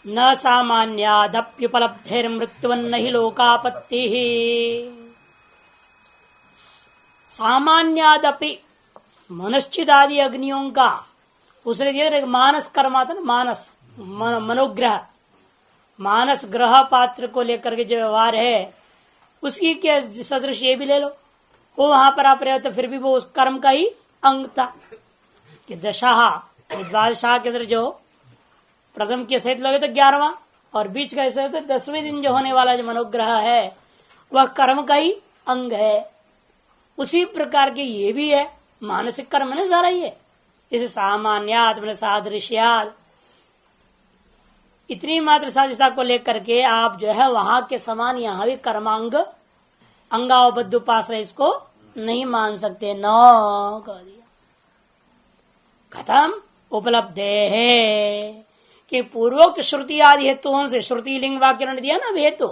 न सामान्यादप्युपलब्धिर्मृत्युवन्न हि लोकापत्तिः। सामान्यादपि मनश्चिदादि अग्नियों का उसने दिया मानस कर्मा था ना, मानस मनोग्रह, मानस ग्रह पात्र को लेकर के जो व्यवहार है उसकी क्या सदृश ये भी ले लो, वो वहां पर आप रहे हो तो फिर भी वो उस कर्म का ही अंग था कि दशा द्वादशा के अंदर जो प्रथम के सहित लोगे तो 11वां और बीच का ऐसा तो 10वें दिन जो होने वाला जो मनोग्रह है वह कर्म का ही अंग है। उसी प्रकार के ये भी है, मानसिक कर्म ने सारा ही है। इसे सामान्यात सादृश्याद इतनी मात्र सादृश्यता को लेकर के आप जो है वहां के समान यहां भी कर्मांग अंगावबद्ध उपासना इसको नहीं मान सकते। न कह दिया खत्म। उपलब्धे है कि पूर्वोक्त श्रुति आदि हेतुओं से, श्रुति लिंग वाक्य ने दिया ना हेतु,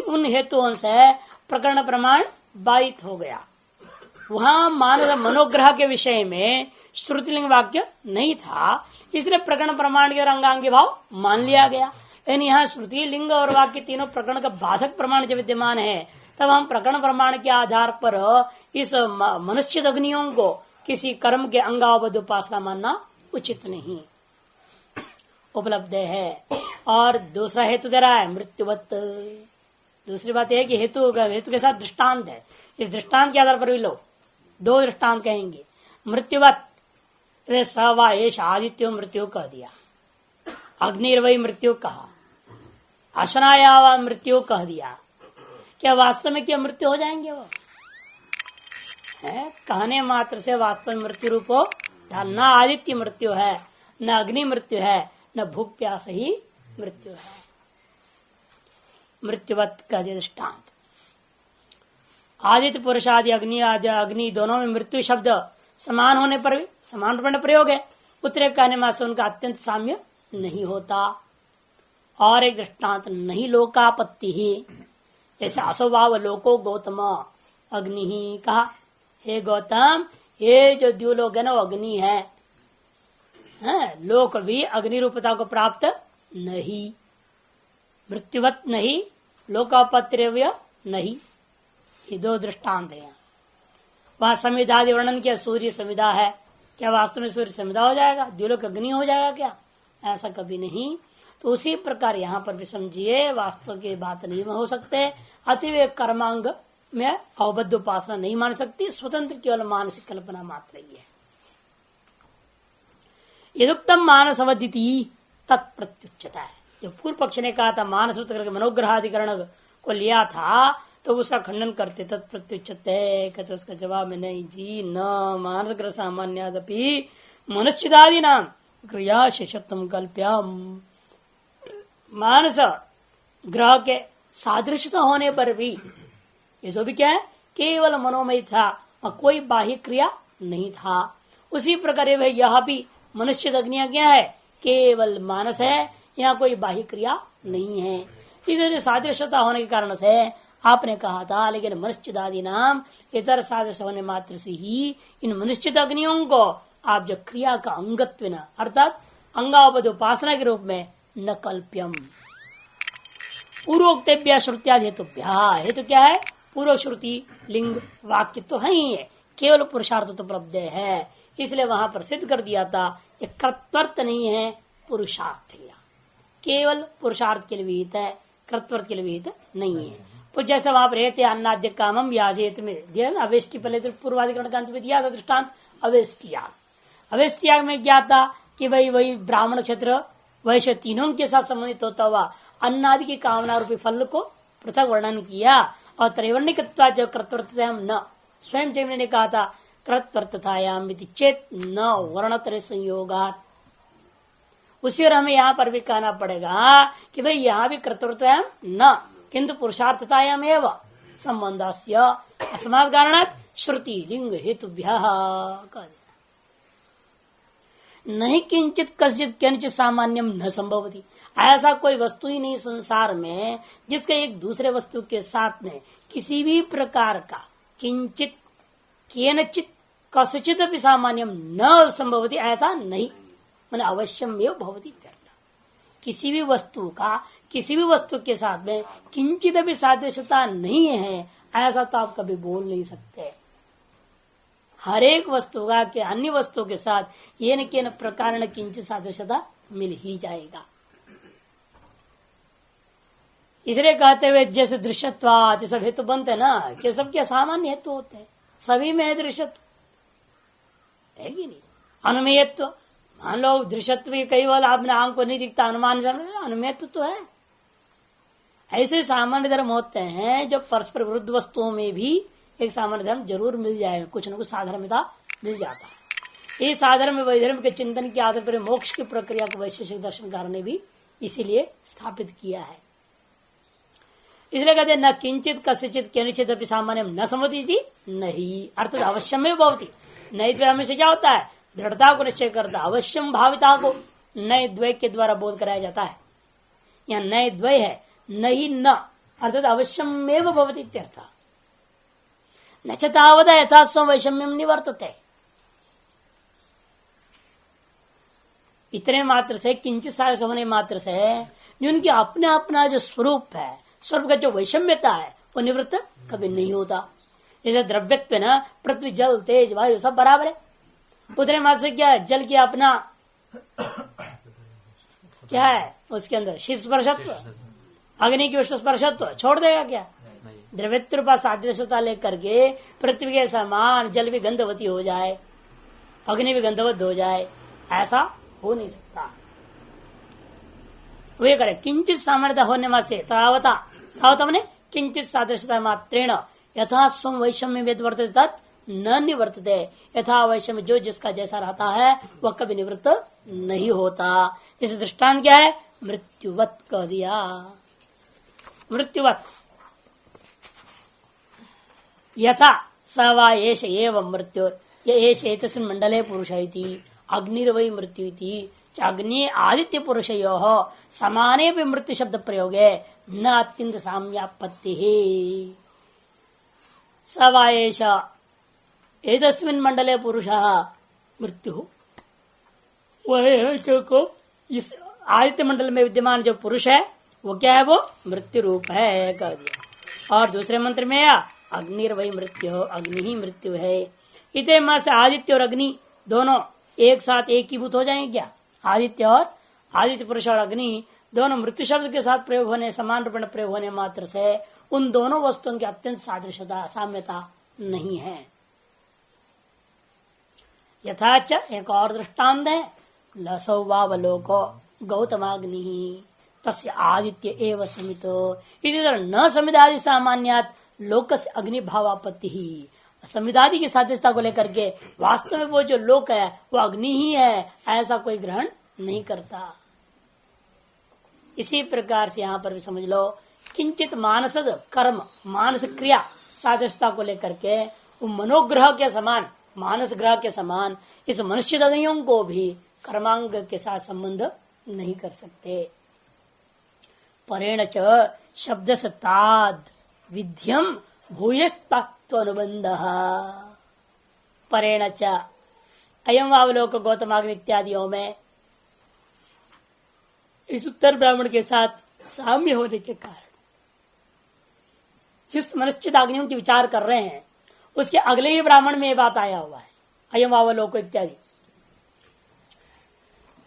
उन हेतुओं से प्रकरण प्रमाण बाधित हो गया। वहां मानव मनोग्रह के विषय में श्रुतिलिंग वाक्य नहीं था, इसलिए प्रकरण प्रमाण के और अंगांगी भाव मान लिया गया। लेकिन यहाँ श्रुति लिंग और वाक्य तीनों प्रकरण का बाधक प्रमाण जब विद्यमान है तब हम प्रकरण प्रमाण के आधार पर इस मनुष्य अग्नियों को किसी कर्म के अंगावबद्ध उपासना मानना उचित नहीं। उपलब्ध है। और दूसरा हेतु दे रहा है मृत्युवत। दूसरी बात यह कि हेतु के साथ दृष्टांत है, इस दृष्टांत के आधार पर भी लोग दो दृष्टांत कहेंगे। मृत्युवत सवा एष आदित्यो मृत्यु कह दिया, अग्निर्वय मृत्यु कहा, अशनाया मृत्यु कह दिया। क्या वास्तव में क्या मृत्यु हो जाएंगे वो है? कहने मात्र से वास्तव में मृत्यु रूप हो न आदित्य मृत्यु है, न अग्नि मृत्यु है, न भूख प्यास ही मृत्यु है। मृत्युवत का दृष्टांत आदित्य पुरुष आदि अग्नि दोनों में मृत्यु शब्द समान होने पर भी समान रूप में प्रयोग है, उत्तरे कहने में से उनका अत्यंत साम्य नहीं होता। और एक दृष्टांत नहीं लोकापत्ति ही, जैसे असोभाव लोको गौतम अग्नि ही कहा, हे गौतम ये जो द्युलोक है ना वो अग्नि है, लोक भी अग्नि रूपता को प्राप्त नहीं। मृत्युवत नहीं, लोकापत्य नहीं, ये दो दृष्टांत है। वहां संविधादि वर्णन किया, सूर्य संविधा है, क्या वास्तव में सूर्य संविधा हो जाएगा? द्युलोक अग्नि हो जाएगा क्या? ऐसा कभी नहीं। तो उसी प्रकार यहाँ पर भी समझिए वास्तव की बात नहीं हो सकते। अतिवे कर्मांग में अवबद्ध उपासना नहीं मान सकती, स्वतंत्र केवल मानसिक कल्पना मात्र ही है। यदुक्तम मानस अवदिति तत्प्रत्युच्चता है। जो पूर्व पक्ष ने कहा था मानस करके मनोग्रहाधिकरण को लिया था तो उसका खंडन करते तत्प्रत्युच्चते, कहते उसका जवाब में नहीं जी, न मानस ग्रह सामान्यादपि मनुष्यदादि नाम क्रिया शेषत्म कल्प्यम। मानस ग्रह के सादृश्यता होने पर भी ये जो भी क्या है केवल मनोमय था और कोई बाह्य क्रिया नहीं था। उसी प्रकार यह भी मनुष्य अग्नियां क्या है? केवल मानस है, यहाँ कोई बाह्य क्रिया नहीं है। इसलिए सादृश्यता होने के कारण से आपने कहा था, लेकिन मनुष्यदादि नाम इतर सादृश्य होने मात्र से ही इन मनुष्य अग्नियों को आप जो क्रिया का अंगत्व न अर्थात अंगावबद्ध उपासना के रूप में न कल्प्यम। पूर्वोक्तेभ्य श्रुत्यादि हेतुभ्यः, हेतु क्या है? पूर्व श्रुति लिंग वाक्य तो है ही है, केवल पुरुषार्थ तो उपलब्ध है, इसलिए वहां पर सिद्ध कर दिया था ये कर्तव्य नहीं है, पुरुषार्थ है, केवल पुरुषार्थ के लिए विहित है, कर्तव्य के लिए विहित नहीं है। तो जैसे वहां पर रहते अन्नाद्य कामम याजेत में दिया ना, अवेष्टि पहले तो पूर्वाधिकरण का अंत में दिया था दृष्टांत अवेष्टियाग। अवेष्टियाग में क्या था कि वही ब्राह्मण क्षेत्र वैश्य तीनों के साथ संबंधित होता हुआ अन्नादि की कामना रूपी फल को पृथक वर्णन किया। और त्रैवर्णिक जो कर्तव्यम न स्वयं जैन ने कहा था कृतर्थतायाम चेत न वर्णत्र संयोगात। उसी और हमें यहाँ पर भी कहना पड़ेगा कि भाई यहाँ भी कर्तव्यतायाम न किंतु पुरुषार्थतायाम एवं संबंधस्य अस्मात् कारणात् श्रुति लिंग हेतुभ्यः नहीं किंचित कश्चित किंचित सामान्यम न संभवती। ऐसा कोई वस्तु ही नहीं संसार में जिसके एक दूसरे वस्तु के साथ में किसी भी प्रकार का किंचित केनचित कस्यचित भी सामान्यम न संभवती, ऐसा नहीं। मैंने अवश्यम एवं भवती, किसी भी वस्तु का किसी भी वस्तु के साथ में किंचित भी सादृश्यता नहीं है, ऐसा तो आप कभी बोल नहीं सकते। हर एक वस्तु का के अन्य वस्तु के साथ ये न के न प्रकार किंचित सादृश्यता मिल ही जाएगा। इसलिए कहते हुए जैसे दृश्यत्वा जैसे हेतु बनते ना कि सबके सामान्य हेतु होते हैं, सभी में है दृश्यत्व, है कि नहीं। अनुमेयत्व, मान लो दृश्यत्व कई बार आपने आंख को नहीं दिखता, अनुमान अनुमेयत्व तो है। ऐसे सामान्य धर्म होते हैं जो परस्पर विरुद्ध वस्तुओं में भी एक सामान्य धर्म जरूर मिल जाएगा, कुछ न कुछ साधर्मता मिल जाता है। इस साधर्म वैधर्म के चिंतन के आधार पर मोक्ष की प्रक्रिया को वैशेषिक दर्शनकार ने भी इसीलिए स्थापित किया है। इसलिए कहते न किंचित कस्यचित केनचित अपि सामान्य न समझती थी नहीं, अर्थात अवश्यम में भवती। नई द्वय हमेशा क्या होता है, दृढ़ता को निश्चय करता, अवश्यम भाविता को नए द्वय के द्वारा बोध कराया जाता है। यहाँ नए द्वय है, नहीं न अर्थात अवश्यम में भवती इत्यर्थ। न चावदा यथा स्व वैषम्यम निवर्तते, इतने मात्र से किंचित सारे होने मात्र से जिनकी अपना अपना जो स्वरूप है, स्वरूप का जो वैषम्यता है वो निवृत्त कभी नहीं होता। जैसे द्रव्यत्व ना पृथ्वी जल तेज वायु सब बराबर है, उतने मात्र से क्या है, जल की अपना क्या है उसके अंदर शीत स्पर्शत्व, अग्नि की उष्ण स्पर्शत्व छोड़ देगा क्या। द्रव्यत्व पर सादृश्यता लेकर के पृथ्वी के समान जल भी गंधवती हो जाए, अग्नि भी गंधवत हो जाए, ऐसा हो नहीं सकता। वे करे किंचित सामर्थ्य होने में से तावता मैंने किंचित सादृश्यता मात्रेण यथा स्व वैषम्य वेद वर्तते तत् न निवर्तते, यथा वैषम्य जो जिसका जैसा रहता है वह कभी निवृत्त नहीं होता। इस दृष्टांत क्या है, मृत्युवत कह दिया। मृत्युवत यथा सवा एष एवं मृत्यु एष एतस्मिन् मंडले पुरुष अग्निर्वै मृत्यु अग्नि आदित्य पुरुषयोः समाने भी मृत्यु शब्द प्रयोगे न अत्यंत साम्यापत्ति सवाएश एतस्मिन् मंडले पुरुषः मृत्यु, वह है जो को इस आदित्य मंडल में विद्यमान जो पुरुष है वो क्या है, वो मृत्यु रूप है कह दिया। और दूसरे मंत्र में अग्निर्वै मृत्यु, अग्नि ही मृत्यु है। इतने मास से आदित्य और अग्नि दोनों एक साथ एक ही भूत हो जाएंगे क्या। आदित्य और आदित्य पुरुष और अग्नि दोनों मृत्यु शब्द के साथ प्रयोग होने, समान रूप में प्रयोग होने मात्र से उन दोनों वस्तुओं की अत्यंत सादृश्यता साम्यता नहीं है। यथाच एक और दृष्टांत है, लसौ वावलोको गौतमाग्नि तस्य आदित्य एव समितो, इसी तरह न समिदादि सामान्यात लोकस्य अग्नि भावापत्ति ही, संविधादि की सादृश्यता को लेकर के वास्तव में वो जो लोक है वो अग्नि ही है, ऐसा कोई ग्रहण नहीं करता। इसी प्रकार से यहाँ पर भी समझ लो, किंचित मानस कर्म मानस क्रिया सादृश्यता को लेकर के वो मनोग्रह के समान, मानस ग्रह के समान इस मनुष्य अग्नियों को भी कर्मांग के साथ संबंध नहीं कर सकते। परेण च शब्द से ताद विध्यम भूयस्त्वनुबंध परेण च अयम अवलोक गौतमाग्नि इत्यादियों में इस उत्तर ब्राह्मण के साथ साम्य होने के कारण जिस मनुष्य अग्नियों की विचार कर रहे हैं उसके अगले ही ब्राह्मण में ये बात आया हुआ है, अयम अवलोक इत्यादि।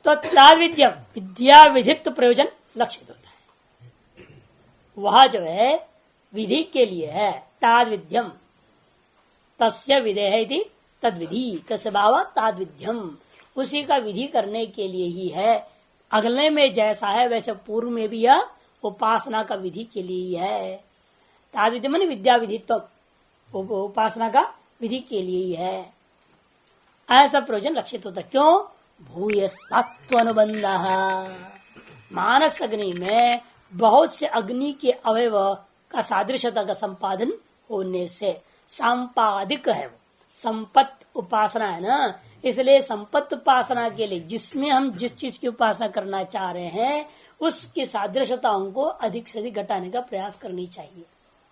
तो ताद विद्यम विद्या विधित्व प्रयोजन लक्षित होता है, वह जो है विधि के लिए है। ताद विद्यम तस्य विधेय तद विधि कस्य भाव ताद विद्यम, उसी का विधि करने के लिए ही है। अगले में जैसा है वैसे पूर्व में भी यह उपासना का विधि के लिए ही है। ताद विद्यम माने विद्या विधित्व, उपासना का विधि के लिए ही है, ऐसा प्रयोजन लक्षित होता है। क्यों, भूयस्तत्व अनुबंध, मानस अग्नि में बहुत से अग्नि के अवयव का सादृश्यता का संपादन होने से संपादिक है। संपत्त उपासना है ना, इसलिए संपत्त उपासना के लिए जिसमें हम जिस चीज की उपासना करना चाह रहे हैं उसकी सादृश्यताओं को अधिक से अधिक घटाने का प्रयास करनी चाहिए,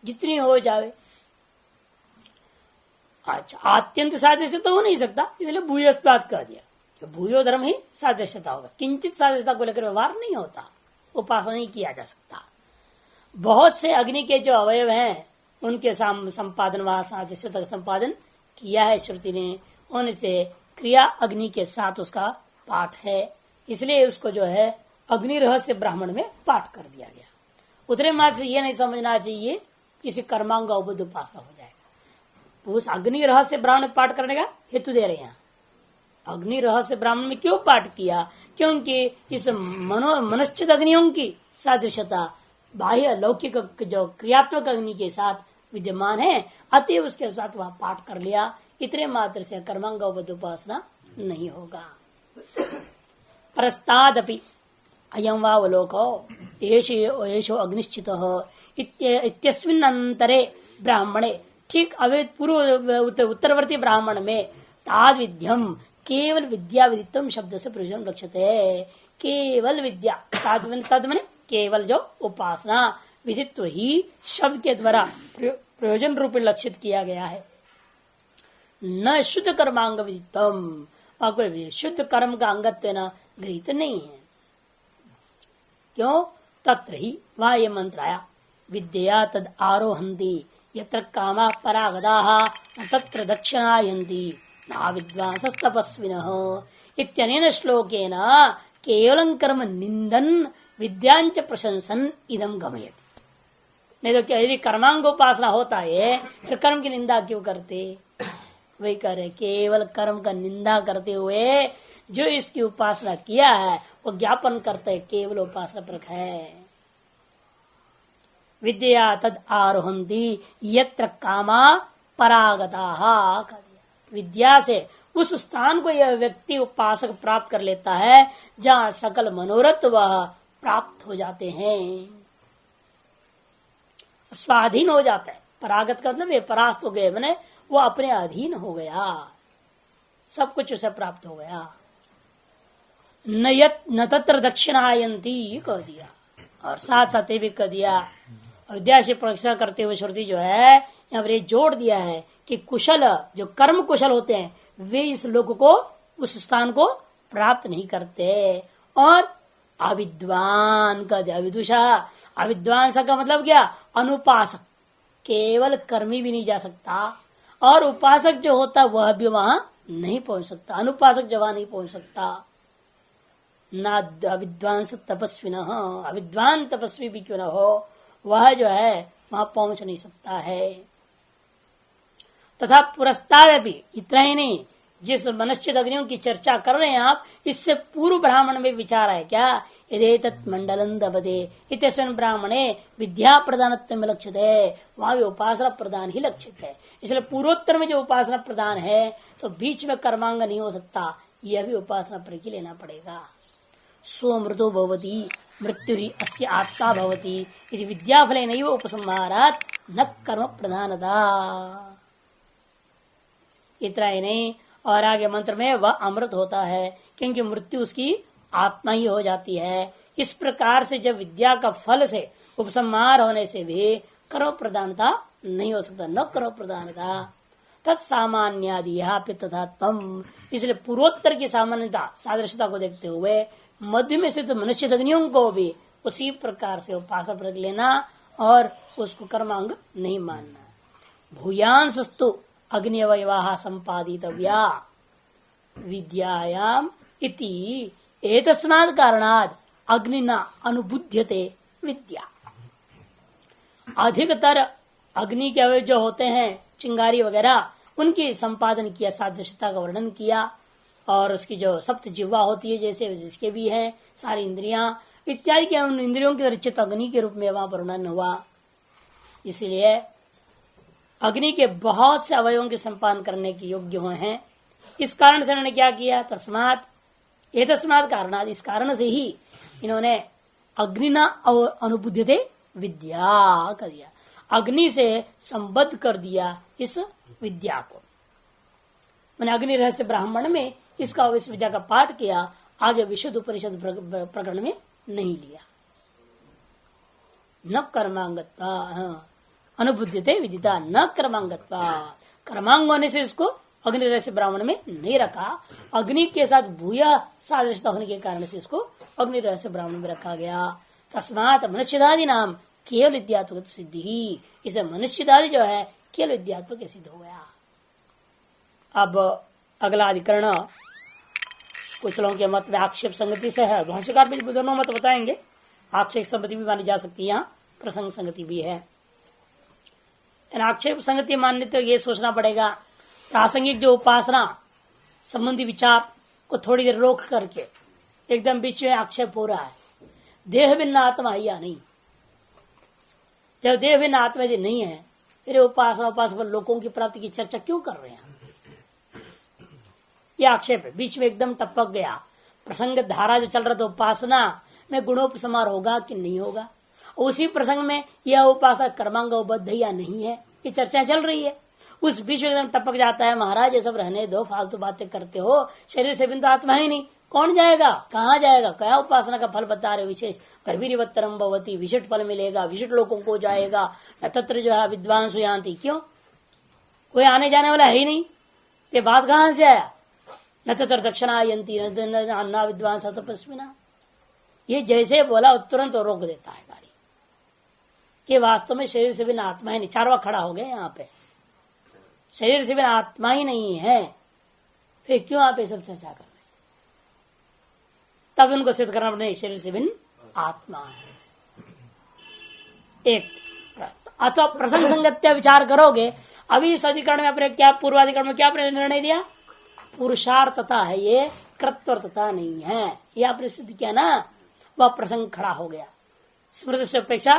जितनी हो जाए। अच्छा, आत्यंत सादृश्यता हो नहीं सकता, इसलिए भूयस्तात् कह दिया। तो भूयो धर्म ही सादृश्यता होगा, किंचित सादृश्यता को लेकर व्यवहार नहीं होता। उपासना नहीं किया जा सकता। बहुत से अग्नि के जो अवयव हैं उनके संपादन व सादृश्य तक संपादन किया है श्रुति ने, उनसे क्रिया अग्नि के साथ उसका पाठ है, इसलिए उसको जो है अग्नि रहस्य ब्राह्मण में पाठ कर दिया गया। उतने मात्र से ये नहीं समझना चाहिए किसी कर्मांग अवबुद्ध उपासना हो जाएगा। उस अग्नि रहस्य ब्राह्मण में पाठ करने का हेतु दे रहे हैं। अग्नि रहस्य ब्राह्मण में क्यों पाठ किया? क्योंकि इस मनश्चित अग्नियों की सादृश्यता बाह्य लौकिक जो क्रियात्मक अग्नि के साथ विद्यमान है, अतः उसके साथ वह पाठ कर लिया। इतने मात्र से कर्मांग अवबुद्ध उपासना नहीं होगा। परस्तादपि अयं वावलोको एषो अग्निश्चितः इत्यस्मिन् अंतरे ब्राह्मणे, ठीक अवे पूर्व उत्तरवर्ती ब्राह्मण में ताद विद्यम केवल विद्या विदितम शब्द से प्रयोजन लक्ष्यते है। केवल विद्या तद माने केवल जो उपासना विदित्व ही शब्द के द्वारा प्रयोजन रूप लक्षित किया गया है। न शुद्ध कर्मांग विदितम, और कोई शुद्ध कर्म का अंगत्व न गृहीत नहीं है। क्यों? तत्र ही वहां ये मंत्र आया, विद्या तद आरोहंती यत्र कामा परागदाः तत्र दक्षिणायन्ति न विद्वांसस्तपस्विनः इत्यनेन श्लोकेन केवलं कर्म निंदन विद्यांच प्रशंसन इदम गमयति। नहीं तो क्या यदि कर्मांग उपासना होता है फिर कर्म की निंदा क्यों करते? वही कह रहे, केवल कर्म का निंदा करते हुए जो इसकी उपासना किया है वो ज्ञापन करते है केवल उपासना पर है। विद्या तद आरोहंती यत्र कामा परागताः, विद्या से उस स्थान को यह व्यक्ति उपासक प्राप्त कर लेता है जहाँ सकल मनोरथ वह प्राप्त हो जाते हैं, स्वाधीन हो जाता है। परागत का मतलब परास्त हो गए, मैंने वो अपने अधीन हो गया, सब कुछ उसे प्राप्त हो गया। न तत्र दक्षिणायंती कह दिया, और साथ साथ भी कह दिया विद्या से परीक्षा करते हुए श्रुति जो है यहाँ पर जोड़ दिया है कि कुशल जो कर्म कुशल होते हैं वे इस लोक को उस स्थान को प्राप्त नहीं करते। और अविद्वान का अविदुषा, अविद्वान का मतलब क्या? अनुपासक, केवल कर्मी भी नहीं जा सकता और उपासक जो होता वह भी वहां नहीं पहुंच सकता, अनुपासक जो वहां नहीं पहुंच सकता। ना अविद्वान तपस्वी न हो, अविद्वान तपस्वी भी क्यों न हो, वह जो है वहां पहुंच नहीं सकता है। तथा पुरस्ताद भी, इतना ही नहीं, जिस मनश्चित अग्नियों की चर्चा कर रहे हैं आप, इससे पूर्व ब्राह्मण में विचार है क्या? यदेतत् मंडलं दबदे इत्यस्मिन् ब्राह्मणे विद्या प्रदानत्व में लक्षित है, वहां भी उपासना प्रदान ही लक्षित है। इसलिए पूर्वोत्तर में जो उपासना प्रदान है तो बीच में कर्मांग नहीं हो सकता, यह भी उपासना पर ही लेना पड़ेगा। स्वमृतो भवति मृत्यु ही अस्य आत्मा भवति यदि विद्याफले नहीं उपसंहारात न कर्म प्रधानता। इतना ही नहीं, और आगे मंत्र में वह अमृत होता है क्योंकि मृत्यु उसकी आत्मा ही हो जाती है। इस प्रकार से जब विद्या का फल से उपसंहार होने से भी कर्म प्रधानता नहीं हो सकता, न कर्म प्रधानता तत्सामान्यादि तथात्म। इसलिए पूर्वोत्तर की सामान्यता सादृश्यता को देखते हुए मध्य में स्थित मनुष्य अग्नियों को भी उसी प्रकार से उपासना पर लेना और उसको कर्मांग नहीं मानना। भूयांसस्तु अग्निवयवाः संपादितव्या विद्यायाम इति एतस्मात् कारणात् अग्निना अनुभुध्यते विद्या। अधिकतर अग्नि के अवयव जो होते हैं चिंगारी वगैरह उनकी संपादन किया, सादृश्यता का वर्णन किया, और उसकी जो सप्त जिह्वा होती है जैसे जिसके भी है सारी इंद्रियां इत्यादि के उन इंद्रियों के रचित अग्नि के रूप में वहां पर वर्णन हुआ। इसलिए अग्नि के बहुत से अवयवों के संपादन करने के योग्य हुए हैं। इस कारण से उन्होंने क्या किया? तस्मात् कारणात्, इस कारण से ही इन्होंने अग्निना अनुभुध्यते विद्या कर दिया, अग्नि से संबद्ध कर दिया इस विद्या को। मैंने अग्नि रहस्य ब्राह्मण में इसका इस विद्या का पाठ किया, आगे विशुद्ध उपनिषद प्रकरण में नहीं लिया। न कर्मांगत्वा अनुभुध्यते विदिता न कर्मांगत्वा, कर्मांग होने से इसको अग्नि रहस्य ब्राह्मण में नहीं रखा, अग्नि के साथ भूया सादृश्यता होने के कारण से इसको अग्नि रहस्य ब्राह्मण में रखा गया। तस्मात मनुष्यदादि नाम केवल विद्यात्मक सिद्धि ही, इसे मनुष्यदादि जो है केवल विद्यात्मक सिद्ध हो गया। अब अगला अधिकरण कुछ लोगों के मत में आक्षेप संगति से है, भाष्यकार भी दोनों मत बताएंगे। आक्षेप संगति भी मानी जा सकती है, यहाँ प्रसंग संगति भी है। आक्षेप संगति मानने तो ये सोचना पड़ेगा, प्रासंगिक जो उपासना संबंधी विचार को थोड़ी देर रोक करके एकदम बीच में आक्षेप हो रहा है, देह भिन्न आत्मा है या नहीं। जब देह भिन्न आत्मा यदि नहीं है, फिर उपासना लोगों की प्राप्ति की चर्चा क्यों कर रहे हैं? यह आक्षेप है, बीच में एकदम टपक गया। प्रसंग धारा जो चल रहा था उपासना में गुणोपसमार होगा कि नहीं होगा, उसी प्रसंग में यह उपासना कर्मांगबद्ध या नहीं है, ये चर्चा चल रही है। उस बीच में एकदम टपक जाता है, महाराज ये सब रहने दो, फालतू बातें करते हो, शरीर से बिन तो आत्मा ही नहीं, कौन जाएगा, कहाँ जाएगा, क्या उपासना का फल बता रहे विशेष गर्भीरवत्तरम भवती, विशिष्ट फल मिलेगा, विशिष्ट लोगों को जाएगा, तत्र जो है विद्वान सुयांति, क्यों कोई आने जाने वाला है ही नहीं, ये बात कहाँ से आया? न तत्र दक्षिणायंती न विद्वान सतपस्मिना, ये जैसे बोला तुरंत रोक देता है गाड़ी कि वास्तव में शरीर से बिना आत्मा ही नहीं। चारवा खड़ा हो गया यहाँ पे, शरीर से बिना आत्मा ही नहीं है, फिर क्यों आप ये सब चर्चा कर रहे? तब उनको सिद्ध करना नहीं, शरीर से बिन आत्मा है। एक अथवा प्रसंग संगत्या विचार करोगे, अभी इस अधिकरण में अपने क्या पूर्वाधिकरण में क्या निर्णय दिया? पुरुषार्थता है ये, कृत्वर्थता नहीं है, ये आपने सिद्ध किया ना, वह प्रसंग खड़ा हो गया। स्मृति से अपेक्षा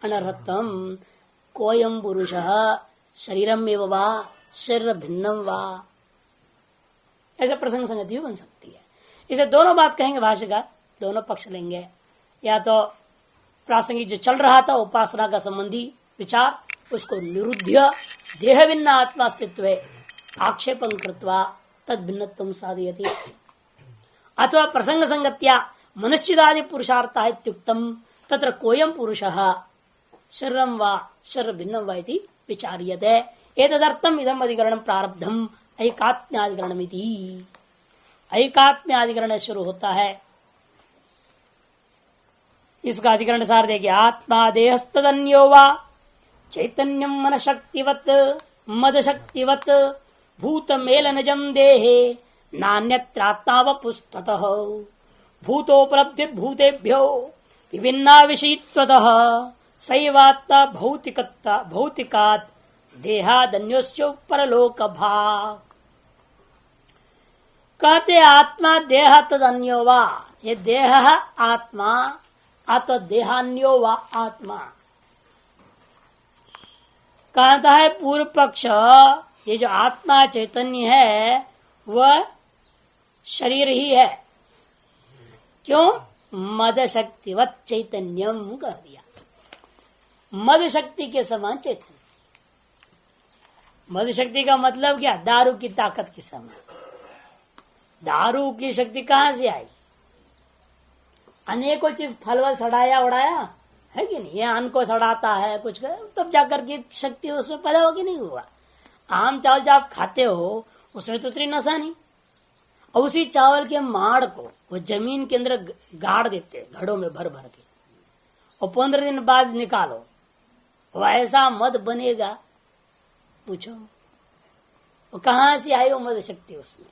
अनर्थम कोयम पुरुष शरीरम एव वा शरीर भिन्नम वा, ऐसा प्रसंग संगति भी बन सकती है। इसे दोनों बात कहेंगे भाष्यकार, दोनों पक्ष लेंगे। या तो प्रासंगिक जो चल रहा था उपासना का संबंधी विचार, उसको निरुद्ध देह भिन्न आत्मा अस्तित्व आक्षेपं कृत्वा तद भिन्नत्वं साधयति, अथवा प्रसंग संगत्या मनुष्यदादि पुरुषार्थ इत्युक्तम तत्र कोयम पुरुषः शरीरं वा शरीर भिन्नं वा इति विचार्यते। एतदर्थम इदम अधिकरणं प्रारब्धम ऐकात्म्याधिकरणमिति। ऐकात्म्याधिकरण शुरू होता है, इसका अधिकरण सार देखिए। आत्मा देहस्तदन्यो वा चैतन्यम मन शक्तिवत मद शक्तिवत भूत मेलनजम देहे नान्यत्रात्मा वपुस्ततः भूतोपलब्धि भूतेभ्यो विभिन्ना विषयित्वतः सैवात्ता भौतिकात् देहादन्योस्य परलोक भाग। कहते आत्मा देह तदन्यो वा, ये देह आत्मा अतो देहान्यो वा आत्मा। कहता है पूर्व पक्ष, ये जो आत्मा चैतन्य है वह शरीर ही है। क्यों? मद शक्तिवत चैतन्यम कह दिया, मद शक्ति के समान चैतन्य। मद शक्ति का मतलब क्या? दारू की ताकत के समान। दारू की शक्ति कहां से आई? अनेकों चीज फल वल सड़ाया उड़ाया है कि नहीं, ये अन्न को सड़ाता है कुछ कर, तब जाकर के शक्ति उसमें पैदा होगी, नहीं हुआ। आम चावल जो आप खाते हो उसमें तो इतनी नशा नहीं, और उसी चावल के माड़ को वो जमीन के अंदर गाड़ देते घड़ों में भर भर के, और 15 दिन बाद निकालो, वो ऐसा मद बनेगा, पूछो वो कहां से आई वो मद शक्ति उसमें?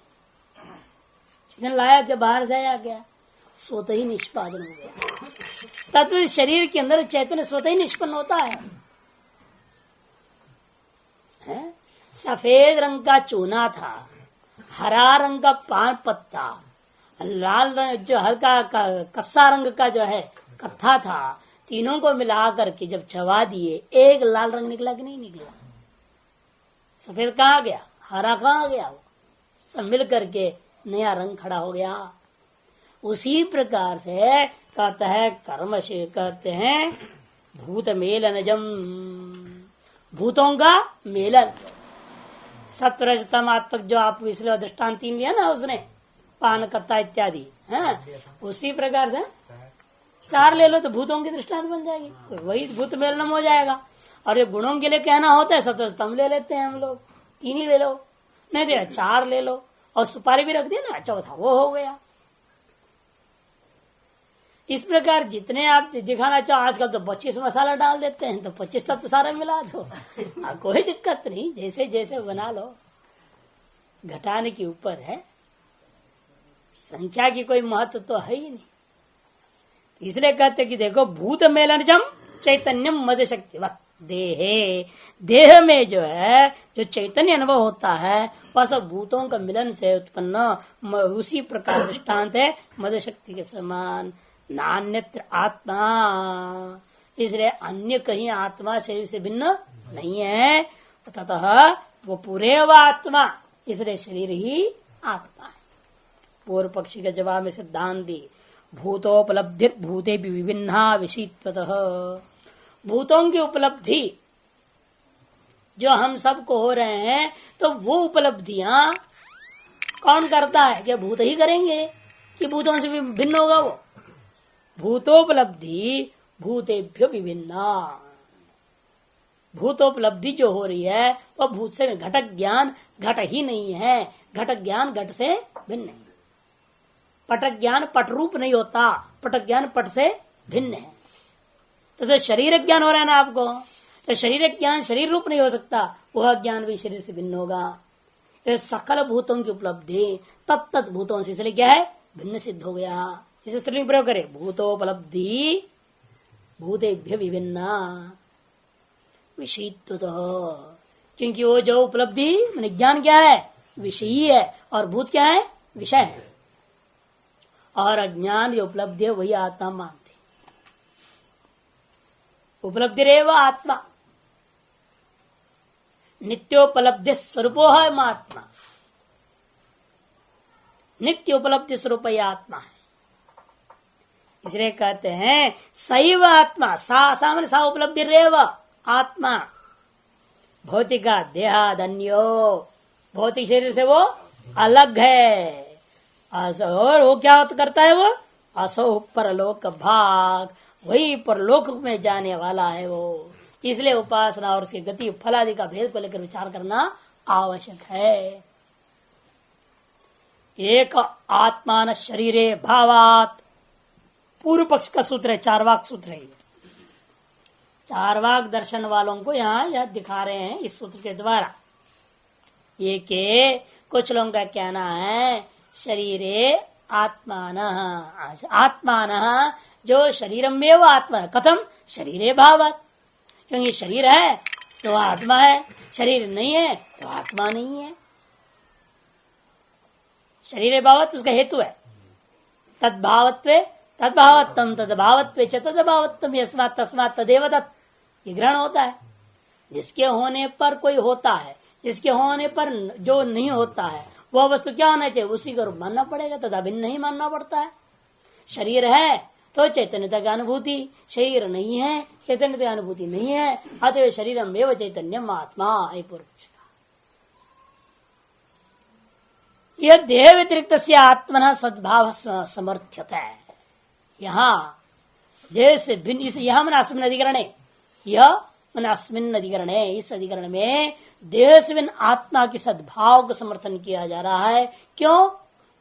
जिसने लाया क्या, बाहर से आया क्या? स्वतः ही निष्पादन हो गया। तत्व शरीर के अंदर चैतन्य स्वतः ही निष्पन्न होता है। सफेद रंग का चूना था, हरा रंग का पान पत्ता, लाल रंग जो हल्का कस्सा रंग का जो है कत्था था, तीनों को मिला करके जब चबा दिए एक लाल रंग निकला कि नहीं निकला? सफेद कहाँ गया, हरा कहाँ गया? वो सब मिल करके नया रंग खड़ा हो गया। उसी प्रकार से कहता है कर्म से, कहते हैं भूत मेलनजम, भूतों का मेलन। सत्वरजतमात्मक जो आप इसलिए दृष्टांत 3 लिया ना उसने, पान कत्ता इत्यादि, है उसी प्रकार से 4 ले लो तो भूतों की दृष्टांत बन जाएगी, वही भूत मेलनम हो जाएगा। और ये गुणों के लिए कहना होता है सत्वरजतम ले लेते हैं हम लोग, 3 ही ले लो, नहीं तो 4 ले लो, और सुपारी भी रख दिया ना, चौथा वो हो गया। इस प्रकार जितने आप दिखाना चाहो, आजकल तो 25 मसाला डाल देते हैं, तो 25 तत्व सारा मिला दो, कोई दिक्कत नहीं, जैसे जैसे बना लो, घटाने के ऊपर है, संख्या की कोई महत्व तो है ही नहीं। इसलिए कहते कि देखो भूत मेलनजम चैतन्यम मद शक्ति वक्त देहे, देह में जो है जो चैतन्य अनुभव होता है वह सब भूतों का मिलन से उत्पन्न उसी प्रकार दृष्टांत है मद शक्ति के समान। नान्यत्र आत्मा, इसलिए अन्य कहीं आत्मा शरीर से भिन्न नहीं है, ततः वो पूरे व आत्मा, इसलिए शरीर ही आत्मा है। पूर्व पक्षी के जवाब में सिद्धांत दी भूतोपलब्धि भूते भी विभिन्ना विषयत्वतः, भूतों की उपलब्धि जो हम सबको हो रहे हैं, तो वो उपलब्धियां कौन करता है? क्या भूत ही करेंगे कि भूतों से भी भिन्न होगा? वो भूतोपलब्धि भूतेभ्यो विभिन्ना, भूतोपलब्धि जो हो रही है वह भूत से, घटक ज्ञान घट ही नहीं है, घटक ज्ञान घट से भिन्न नहीं, पटक ज्ञान पट रूप नहीं होता, पटक ज्ञान पट से भिन्न है। तो शरीर ज्ञान हो रहा है ना आपको, तो शरीर ज्ञान शरीर रूप नहीं हो सकता, वह ज्ञान भी शरीर से भिन्न होगा। तो सकल भूतों की उपलब्धि तत्त भूतों से, इसलिए क्या है? भिन्न सिद्ध हो गया। इसे स्त्रीलिंग प्रयोग करे भूतोपलब्धि भूतेभ्य विभिन्ना विषयत्वतः, क्योंकि वो जो उपलब्धि मैंने ज्ञान क्या है? विषयी है, और भूत क्या है? विषय है। और अज्ञान जो उपलब्धि है वही आत्मा मानते, उपलब्धि रेव आत्मा, नित्योपलब्धि स्वरूपो है आत्मा, नित्य उपलब्धि स्वरूप ही आत्मा है। इसलिए कहते हैं सैव आत्मा, सामान्य सा उपलब्धि रेव आत्मा, भौतिका देहादन्यो, भौतिक शरीर से वो अलग है, और वो क्या करता है? वो असो परलोक भाग, वही परलोक में जाने वाला है वो। इसलिए उपासना और उसकी गति फलादि का भेद को लेकर विचार करना आवश्यक है। एक आत्मान शरीरे भावात, पूर्व पक्ष का सूत्र है, चारवाक सूत्र है। चारवाक दर्शन वालों को यहाँ यह दिखा रहे हैं इस सूत्र के द्वारा। ये के कुछ लोगों का कहना है शरीरे आत्मान, आत्मान जो शरीरम में वो आत्मा है, कथम शरीरे भावात, क्योंकि शरीर है तो आत्मा है, शरीर नहीं है तो आत्मा नहीं है। शरीर भावत उसका हेतु है, तद्भावत्वे तद्भावत्तम तद्भावत्वे च तद्भावत्तम यस्मात् तस्मात् तदेव तत्, ये ग्रहण होता है। जिसके होने पर कोई होता है, जिसके होने पर जो नहीं होता है, वह वस्तु क्या होना चाहिए? उसी को मानना पड़ेगा, तथा भिन्न नहीं मानना पड़ता है। शरीर है तो चैतन्यता की अनुभूति, शरीर नहीं है चैतन्यता की अनुभूति नहीं है, अतः शरीरम एवं चैतन्यम आत्मा। यह देह व्यतिरिक्त से आत्मना सद्भाव समर्थ्यता है। यहाँ देह से भिन्न, यह मन अस्मिन अधिकरण है, यह मन अस्मिन अधिकरण है, इस अधिकरण में देह से भिन्न आत्मा के सद्भाव का समर्थन किया जा रहा है। क्यों?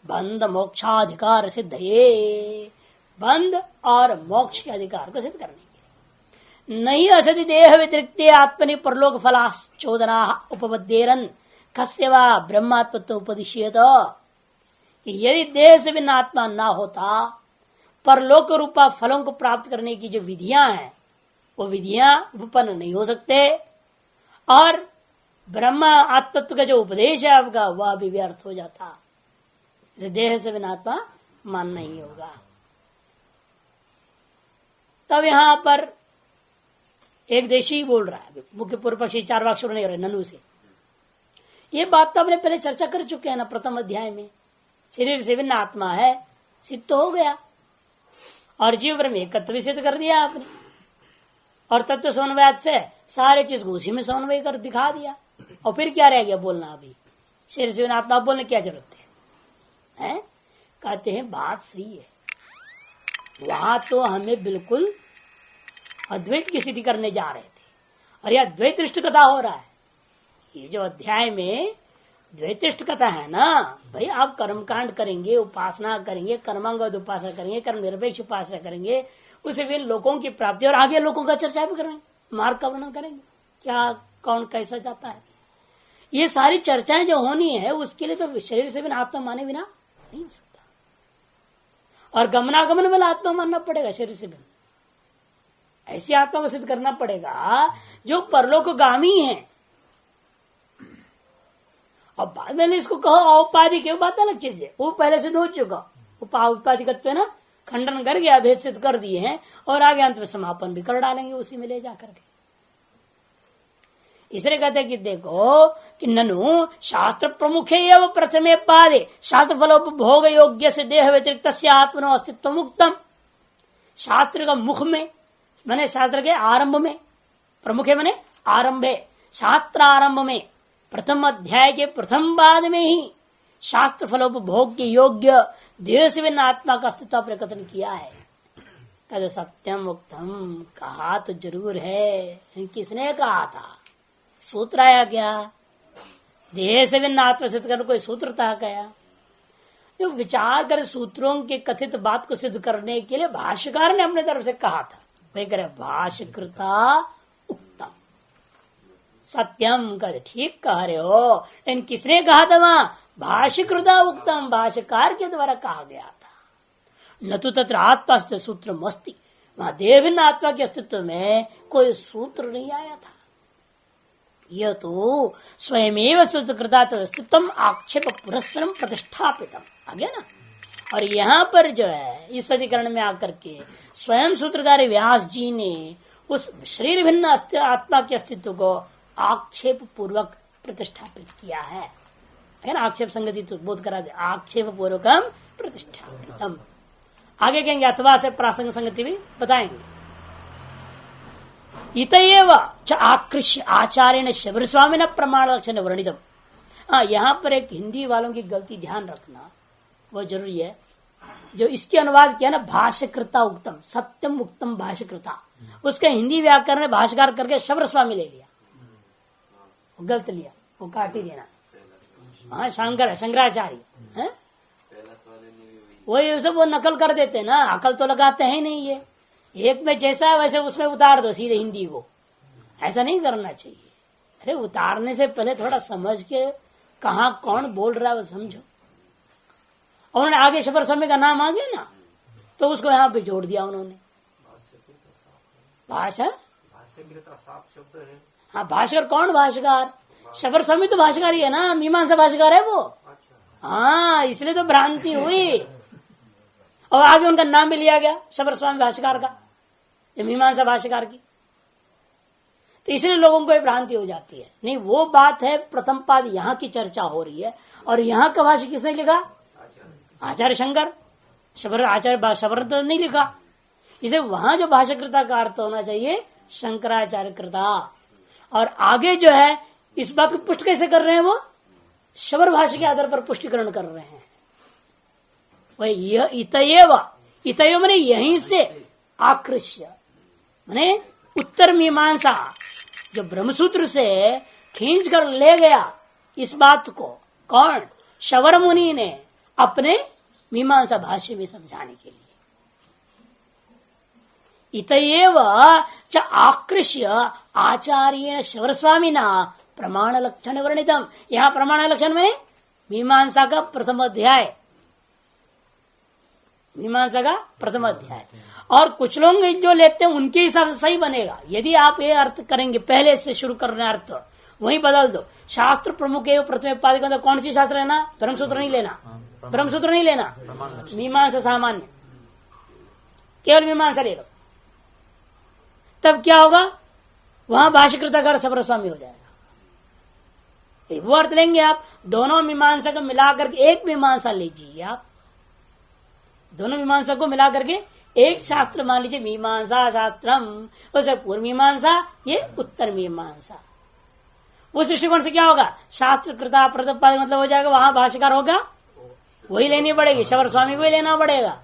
बंध मोक्षाधिकार सिद्ध है, बंध और मोक्ष के अधिकार को सिद्ध करने के लिए। नहीं असति देह व्यतिरिक्त आत्मनि परलोक फलाश्चोदना उपपद्येरन कस्य वा ब्रह्मात्मत्व उपदिश्येत, यदि देह से भिन्न आत्मा ना होता, परलोक रूपा फलों को प्राप्त करने की जो विधियां हैं वो विधियां उपपन्न नहीं हो सकते, और ब्रह्म आत्मत्व का जो उपदेश है आपका वह भी व्यर्थ हो जाता। इसे देह से बिना आत्मा मानना ही होगा। तब यहां पर एक देशी बोल रहा है, मुख्य पूर्व पक्षी चारवाक शुरू नहीं हो रहे ननु से। ये बात तो हमने पहले चर्चा कर चुके हैं ना, प्रथम अध्याय में। शरीर से भिन्न आत्मा है सिद्ध तो हो गया, और जीव ब्रह्म एकत्व भी सिद्ध कर दिया आपने, और तत्व समन्वय से सारे चीज को उसी में समन्वय कर दिखा दिया। और फिर क्या रह गया बोलना? अभी शरीर से भिन्न आत्मा बोलने क्या जरूरत है? कहते हैं बात सही है, वहां तो हमें बिल्कुल अद्वैत की स्थिति करने जा रहे थे, और यह अद्वैत दृष्ट कथा हो रहा है। ये जो अध्याय में द्वैतिष्ठ कथा है ना भाई। आप कर्मकांड करेंगे, उपासना करेंगे, कर्मांगद उपासना करेंगे, कर्म निरपेक्ष उपासना करेंगे, उसे भी लोगों की प्राप्ति और आगे लोगों का चर्चा भी करेंगे, मार्ग का वर्णन करेंगे, क्या कौन कैसा जाता है। ये सारी चर्चाएं जो होनी है उसके लिए तो शरीर से बिना आत्मा माने बिना नहीं हो सकता, और गमनागमन वाला आत्मा मानना पड़ेगा शरीर से बिना। ऐसी आत्मा को सिद्ध करना पड़ेगा जो परलोकगामी है। और बाद में इसको कहो औपाधिक, बात अलग चीज है, वो पहले सिद्ध हो चुका। औपाधिकत्व ना खंडन कर गया, भेद सिद्ध कर दिए हैं, और आगे अंत में समापन भी कर डालेंगे उसी में ले जाकर के। इसलिए कहते हैं कि देखो कि ननु शास्त्र प्रमुखे एवं प्रथमे पादे शास्त्र फलोपभोग योग्य से देह व्यतिरिक्त आत्मनो अस्तित्व मुक्तम। शास्त्र का मुख में माने शास्त्र के आरंभ में, प्रमुखे माने आरंभे, शास्त्र आरंभ में प्रथम अध्याय के प्रथम पाद में ही शास्त्र फलोपभोग के योग्य देह से बिना आत्मा का अस्तित्व प्रकटन किया है। कहते सत्यम उत्तम, कहा तो जरूर है, किसने कहा था? सूत्र आया क्या? देह से बिना आत्मा सिद्ध करने कोई सूत्र था क्या? जो विचार कर सूत्रों के कथित बात को सिद्ध करने के लिए भाष्यकार ने अपने तरफ से कहा था, वही करे भाष्यकृता उत्तम सत्यम। कर ठीक कह रहे हो, लेकिन किसने कहा था? वहां भाष्यकृता उत्तम, भाष्यकार के द्वारा कहा गया था। न तो तत्र आत्मा सूत्र मस्ती, वहां देह भिन्न आत्मा के अस्तित्व में कोई सूत्र नहीं आया था। यह तो स्वयमेव सूत्रकृता अस्तित्व आक्षेप पुरस्सरम प्रतिष्ठापितम आ गया ना। और यहाँ पर जो है इस अधिकरण में आकर के स्वयं सूत्रकार व्यास जी ने उस शरीर भिन्न आत्मा के अस्तित्व को आक्षेप पूर्वक प्रतिष्ठापित किया है ना। आक्षेप संगति तो बोध करा दे, आक्षेप पूर्वकम प्रतिष्ठापितम। आगे कहेंगे अथवा से प्रासंग संगति भी बताएंगे। इतएव च आकृष्य आचार्य शबर स्वामी न प्रमाण लक्षण वर्णितम। यहाँ पर एक हिंदी वालों की गलती ध्यान रखना वो जरूरी है। जो इसके अनुवाद किया ना भाष्यकृता उक्तम, सत्यम उक्तम भाष्यकृता, उसका हिंदी व्याकरण में भाष्यकार करके शबर स्वामी ले लिया, वो गलत लिया, वो काट ही देना। हाँ शंकराचार्य है वही सब वो नकल कर देते ना, अकल तो लगाते हैं नहीं। ये एक में जैसा है वैसे उसमें उतार दो सीधे हिंदी को, ऐसा नहीं करना चाहिए। अरे उतारने से पहले थोड़ा समझ के कहा कौन बोल रहा है वो समझो। और उन्होंने आगे शबर स्वामी का नाम आ गया ना तो उसको यहाँ पे जोड़ दिया उन्होंने। भाषा हाँ भाष्यकार कौन? भाष्यकार शबर स्वामी तो भाष्यकार ही है ना, मीमांसा भाष्यकार है वो। हाँ इसलिए तो भ्रांति हुई और आगे उनका नाम भी लिया गया शबर स्वामी भाष्यकार का, मीमांसा भाष्यकार की। तो इसलिए लोगों को भ्रांति हो जाती है। नहीं वो बात है, प्रथम पाद यहाँ की चर्चा हो रही है और यहाँ का भाष्य किसने लिखा? आचार्य शंकर। शबर आचार्य शबर तो नहीं लिखा। इसे वहां जो भाष्यकृता का अर्थ होना चाहिए शंकराचार्य कृता। और आगे जो है इस बात को पुष्ट कैसे कर रहे हैं? वो शबर भाष्य के आधार पर पुष्टिकरण कर रहे हैं। वही इतएव मने यहीं से आकृष्य मने उत्तर मीमांसा जो ब्रह्मसूत्र से खींच कर ले गया इस बात को। कौन? शबर मुनि ने अपने मीमांसा भाष्य में समझाने के लिए। इतएव च आकृष्य आचार्येण शबर स्वामिना प्रमाण लक्षण वर्णितम। यहाँ प्रमाण लक्षण में मीमांसा का प्रथम अध्याय, मीमांसा का प्रथम अध्याय। और कुछ लोग जो लेते हैं उनके हिसाब से सही बनेगा। यदि आप ये अर्थ करेंगे पहले से शुरू करना अर्थ वही बदल दो। शास्त्र प्रमुख एवं प्रथम पाद मतलब कौन सी शास्त्र लेना? ब्रह्मसूत्र नहीं लेना, ब्रह्मसूत्र नहीं लेना, मीमांसा सामान्य, केवल मीमांसा ले लो। तब क्या होगा? वहां भाष्यकृता शबर स्वामी हो जाएगा। वो अर्थ लेंगे आप। दोनों मीमांसा को मिलाकर के एक मीमांसा लीजिए आप, दोनों मीमांसा को मिलाकर के एक शास्त्र मान लीजिए। मीमांसा शास्त्रम, उसे पूर्व मीमांसा, ये उत्तर मीमांसा। उस दृष्टिकोण से क्या होगा? शास्त्र कृता प्रथम पाद मतलब हो जाएगा, वहां भाष्यकार होगा वही लेनी पड़ेगी, शबर स्वामी को ही लेना पड़ेगा।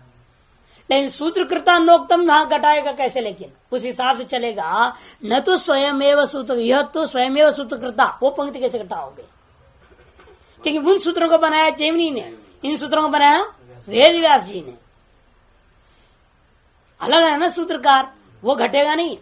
लेकिन सूत्रकृता नोक्तम वहां घटाएगा कैसे? लेकिन उस हिसाब से चलेगा। न तो स्वयमेव सूत्र, यह तो स्वयमेव सूत्रकृता, वो पंक्ति कैसे घटाओगे? क्योंकि उन सूत्रों को बनाया जैमिनी ने, इन सूत्रों को बनाया वेद व्यास जी ने। अलग है ना सूत्रकार, वो घटेगा नहीं।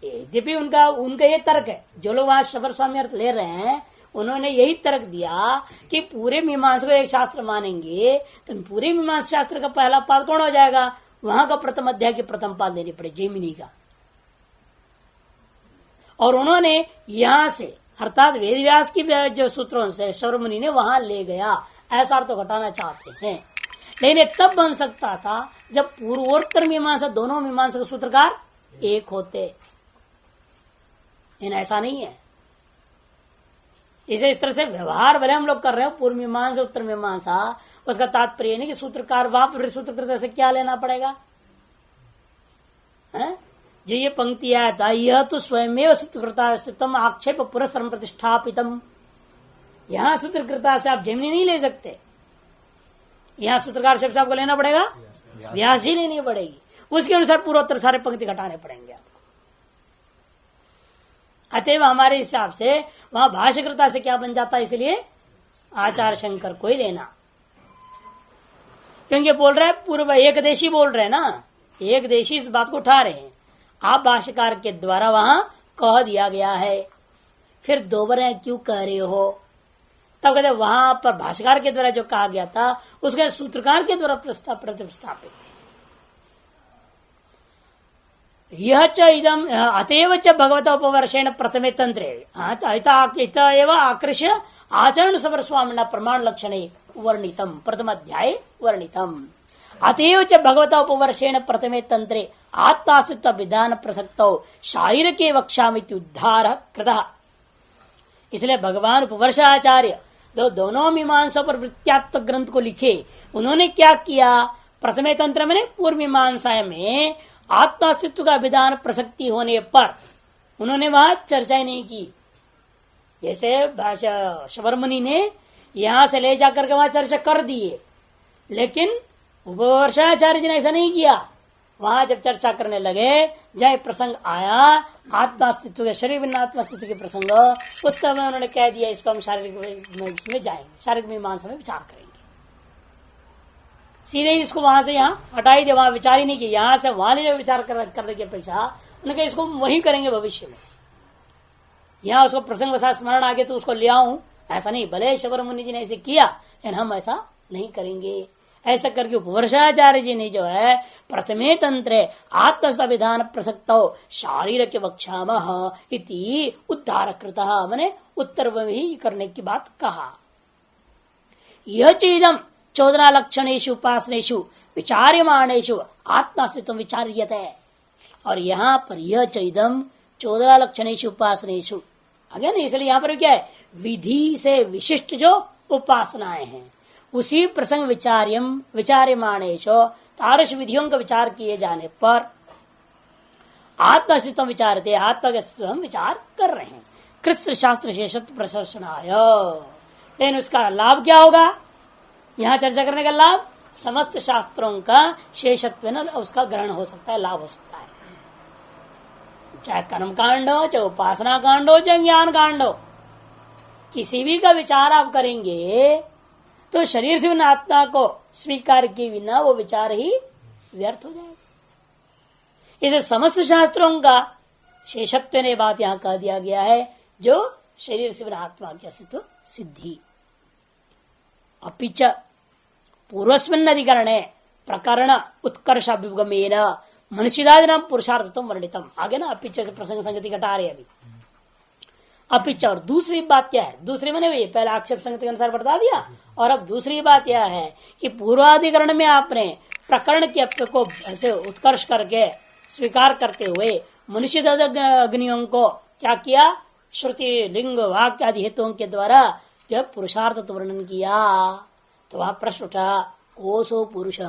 यद्यपि उनका ये तर्क है, जो लोग वहां शबर स्वामी अर्थ ले रहे हैं उन्होंने यही तर्क दिया कि पूरे मीमांसा को एक शास्त्र मानेंगे तो पूरे मीमांसा शास्त्र का पहला पाद कौन हो जाएगा, वहां का प्रथम अध्याय की प्रथम पाद लेनी पड़े जैमिनी का। और उन्होंने यहां से अर्थात वेद व्यास की जो सूत्रों से शबर मुनि ने वहां ले गया, ऐसा अर्थ तो घटाना चाहते हैं। लेकिन तब बन सकता था जब पूर्वोत्तर मीमांसा दोनों मीमांसा के सूत्रकार एक होते, लेकिन ऐसा नहीं है। इसे इस तरह से व्यवहार भले हम लोग कर रहे हो पूर्व मीमांसा उत्तर मीमांसा, उसका तात्पर्य नहीं कि सूत्रकार वाप सूत्रकृत से क्या लेना पड़ेगा है? जो ये पंक्ति आया था, यह तो स्वयं सूत्रकृता स्थितम आक्षेप पुरस्सर प्रतिष्ठापितम, यहां सूत्रकृता से आप जैमिनी नहीं ले सकते, यहां सूत्रकार शब्द से आपको लेना पड़ेगा व्यास जी लेनी पड़ेगी, उसके अनुसार पूर्वोत्तर सारे पंक्ति घटाने पड़ेंगे आपको। अतएव हमारे हिसाब से वहां भाष्यकृता से क्या बन जाता है, इसलिए आचार्य शंकर को ही लेना, क्योंकि बोल रहे पूर्व एकदेशी बोल रहे ना, एकदेशी इस बात को उठा रहे हैं, आप भाष्यकार के द्वारा वहां कह दिया गया है, फिर दोबारा क्यों कह रहे हो, तब कहते वहां पर भाष्यकार के द्वारा जो कहा गया था उसके सूत्रकार के द्वारा प्रतिस्थापित है। यह च इदम अतएव च भगवता उपवर्षेण प्रथमे तंत्रे आकृष्य आचरण सबर स्वामिना प्रमाण लक्षण वर्णितम प्रथम अध्याय वर्णितम। अतएव च भगवता उपवर्षेण प्रथमे तंत्रे आत्मास्तित्व विधान प्रसक्तौ शारीरके वक्ष्यामिति उद्धार कृतः। इसलिए भगवान उपवर्षाचार्य दोनों मीमांसा पर वृत्त्यात्मक ग्रंथ को लिखे, उन्होंने क्या किया, प्रथमे तंत्र में पूर्व मीमांसा में आत्मास्तित्व का विधान प्रसक्ति होने पर उन्होंने वहां चर्चा ही नहीं की। जैसे शबर मुनि ने यहां से ले जाकर के वहां चर्चा कर दिए, लेकिन उपवर्षाचार्य जी ने ऐसा नहीं किया। वहां जब चर्चा करने लगे, जय प्रसंग आया आत्मास्तित्व के, शरीर बिना आत्मास्तित्व के प्रसंग, उस समय उन्होंने कह दिया इसको हम शारीरिक में जाएंगे, शारीरिक मीमांसा में विचार करेंगे। सीधे इसको वहां से यहाँ हटाई दे, वहां विचार ही नहीं किया, यहां से वहां ले विचार करने की अपेक्षा उन्होंने कहा इसको वही करेंगे भविष्य में। यहाँ उसको प्रसंग वसा स्मरण आगे तो उसको ले आऊं, ऐसा नहीं। भले शबर मुनि जी ने ऐसे किया, लेकिन हम ऐसा नहीं करेंगे। ऐसा करके उपवर्षाचार्य जी ने जो है प्रथमे तंत्रे आत्मस्थ विधान प्रसक्त शारीर के वक्षामह इति उद्धार कृतः, मैंने उत्तर ही करने की बात कहा। यह चीदम 14 लक्षणेशु उपासनेशु विचार्यमाणेशु आत्मास्तित्व विचार्यते। और यहाँ पर यह चीदम 14 लक्षणेशु उपासनेशु आगे ना, इसलिए यहाँ पर क्या है, विधि से विशिष्ट जो उपासनाएं हैं उसी प्रसंग विचार्यमाणेशो तारस विधियों का विचार किए जाने पर आत्मास्तित्व विचारते, आत्मा के अस्तित्व हम विचार कर रहे हैं। कृष्ण शास्त्र शेषत्व प्रशंसनाय, लेकिन उसका लाभ क्या होगा, यहाँ चर्चा करने का लाभ समस्त शास्त्रों का शेषत्व न उसका ग्रहण हो सकता है, लाभ हो सकता है। चाहे कर्म कांड हो, चाहे उपासना कांड हो, चाहे ज्ञान कांड हो, किसी भी का विचार आप करेंगे तो शरीर से उन आत्मा को स्वीकार किए बिना वो विचार ही व्यर्थ हो जाएगा। इसे समस्त शास्त्रों का शेषत्व ने बात यहां कह दिया गया है, जो शरीर से बिना आत्मा की अस्तित्व सिद्धि। अपिच पूर्वस्मिन् अधिकरणे प्रकरण उत्कर्ष अभिगमेन मनुष्यदादिनां पुरुषार्थत्वं वर्णितम। आगे ना अपिच से प्रसंग संगति घटा रहे अभी। अपिच और दूसरी बात क्या है, दूसरी मैंने भी पहले आक्षेप संगति के अनुसार बता दिया, और अब दूसरी बात यह है कि पूर्वाधिकरण में आपने प्रकरण के अप्य को ऐसे उत्कर्ष करके स्वीकार करते हुए मनुष्य अग्नियों को क्या किया, श्रुति लिंग वाक्य आदि हेतुओं के द्वारा जब पुरुषार्थ वर्णन किया तो वहां प्रश्न उठा, कोसो पुरुष